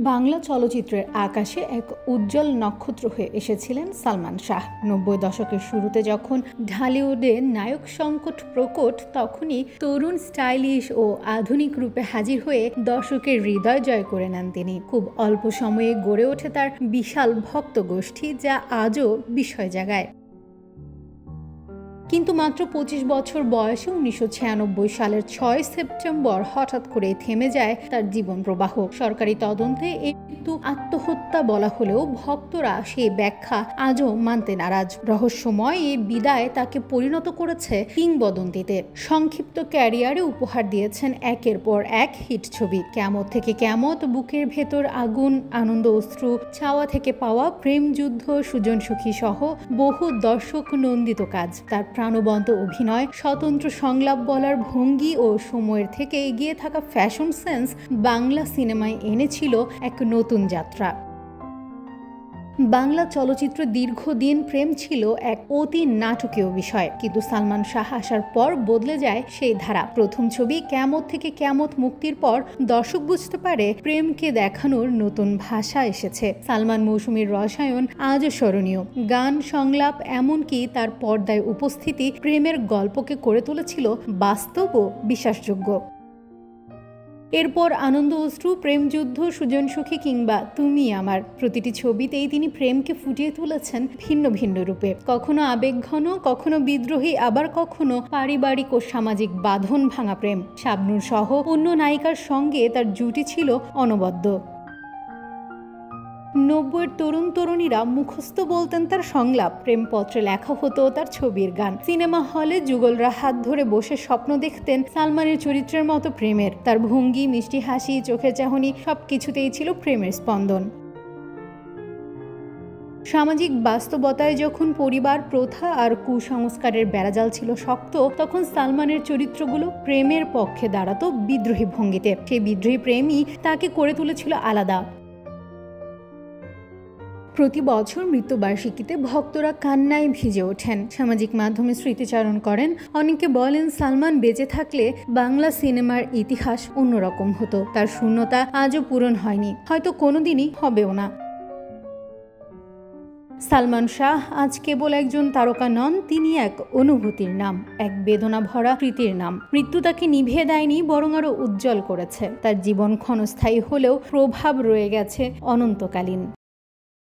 বাংলা চলচ্চিত্রের আকাশে এক উজ্জ্বল নক্ষত্র হয়ে এসেছিলেন সালমান শাহ। ৯০ দশকের শুরুতে যখন ঢালিউডে নায়ক সংকট প্রকট, তখনই তরুণ, স্টাইলিশ ও আধুনিক রূপে হাজির হয়ে দর্শকের হৃদয় জয় করে নেন তিনি। খুব অল্প সময়ে গড়ে ওঠে তার বিশাল ভক্ত গোষ্ঠী, যা আজও বিস্ময় জাগায়। কিন্তু মাত্র ২৫ বছর বয়সে ১৯৯৬ সালের ৬ সেপ্টেম্বর হঠাৎ করে থেমে যায় তার জীবন প্রবাহ। সরকারি তদন্তে এই মৃত্যু আত্মহত্যা বলা হলেও ভক্তরা সেই ব্যাখ্যা আজও মানতে নারাজ। রহস্যময় এই বিদায় তাকে পরিণত করেছে কিংবদন্তিতে। সংক্ষিপ্ত ক্যারিয়ারে উপহার দিয়েছেন একের পর এক হিট ছবি। কেয়ামত থেকে কেয়ামত, বুকের ভেতর আগুন, আনন্দ অশ্রু, ছাওয়া থেকে পাওয়া, প্রেম যুদ্ধ, সুজন সুখী সহ বহু দর্শক নন্দিত কাজ। তার প্রাণবন্ত অভিনয়, স্বতন্ত্র সংলাপ বলার ভঙ্গি ও সময়ের থেকে এগিয়ে থাকা ফ্যাশন সেন্স বাংলা সিনেমায় এনেছিল এক নতুন যাত্রা। বাংলা চলচ্চিত্র দীর্ঘদিন প্রেম ছিল এক অতি নাটকীয় বিষয়, কিন্তু সালমান শাহ আসার পর বদলে যায় সেই ধারা। প্রথম ছবি কেয়ামত থেকে কেয়ামত মুক্তির পর দর্শক বুঝতে পারে প্রেমকে দেখানোর নতুন ভাষা এসেছে। সালমান মৌসুমীর রসায়ন আজও স্মরণীয়। গান, সংলাপ, এমনকি তার পর্দায় উপস্থিতি প্রেমের গল্পকে করে তুলেছিল বাস্তব ও বিশ্বাসযোগ্য। এরপর আনন্দ অশ্রু, প্রেমযুদ্ধ, সুজন সুখী কিংবা তুমি আমার, প্রতিটি ছবিতেই তিনি প্রেমকে ফুটিয়ে তুলেছেন ভিন্ন ভিন্ন রূপে। কখনো আবেগঘন, কখনো বিদ্রোহী, আবার কখনো পারিবারিক ও সামাজিক বাঁধন ভাঙা প্রেম। শাবনূর সহ অন্য নায়িকার সঙ্গে তার জুটি ছিল অনবদ্য। ৯০-এর তরুণ তরুণীরা মুখস্থ বলতেন তার সংলাপ, প্রেমপত্রে লেখা হতো তার ছবির গান। সিনেমা হলে যুগলরা হাত ধরে বসে স্বপ্ন দেখতেন সালমানের চরিত্রের মতো প্রেমের। তার ভঙ্গি, মিষ্টি হাসি, চোখের চাহনি সবকিছুতেই ছিল প্রেমের স্পন্দন। সামাজিক বাস্তবতায় যখন পরিবার, প্রথা আর কুসংস্কারের বেড়াজাল ছিল শক্ত, তখন সালমানের চরিত্রগুলো প্রেমের পক্ষে দাঁড়াতো বিদ্রোহী ভঙ্গিতে। সেই বিদ্রোহী প্রেমই তাকে করে তুলেছিল আলাদা। প্রতি বছর মৃত্যুবার্ষিকীতে ভক্তরা কান্নায় ভিজে ওঠেন, সামাজিক মাধ্যমে স্মৃতিচারণ করেন। অনেকে বলেন সালমান বেঁচে থাকলে বাংলা সিনেমার ইতিহাস অন্যরকম হতো। তার শূন্যতা আজও পূরণ হয়নি, হয়তো কোনোদিনই হবেও না। সালমান শাহ আজ কেবল একজন তারকা নন, তিনি এক অনুভূতির নাম, এক বেদনা ভরা স্মৃতির নাম। মৃত্যু তাকে নিভিয়ে দেয়নি, বরং আরো উজ্জ্বল করেছে। তার জীবন ক্ষণস্থায়ী হলেও প্রভাব রয়ে গেছে অনন্তকালীন।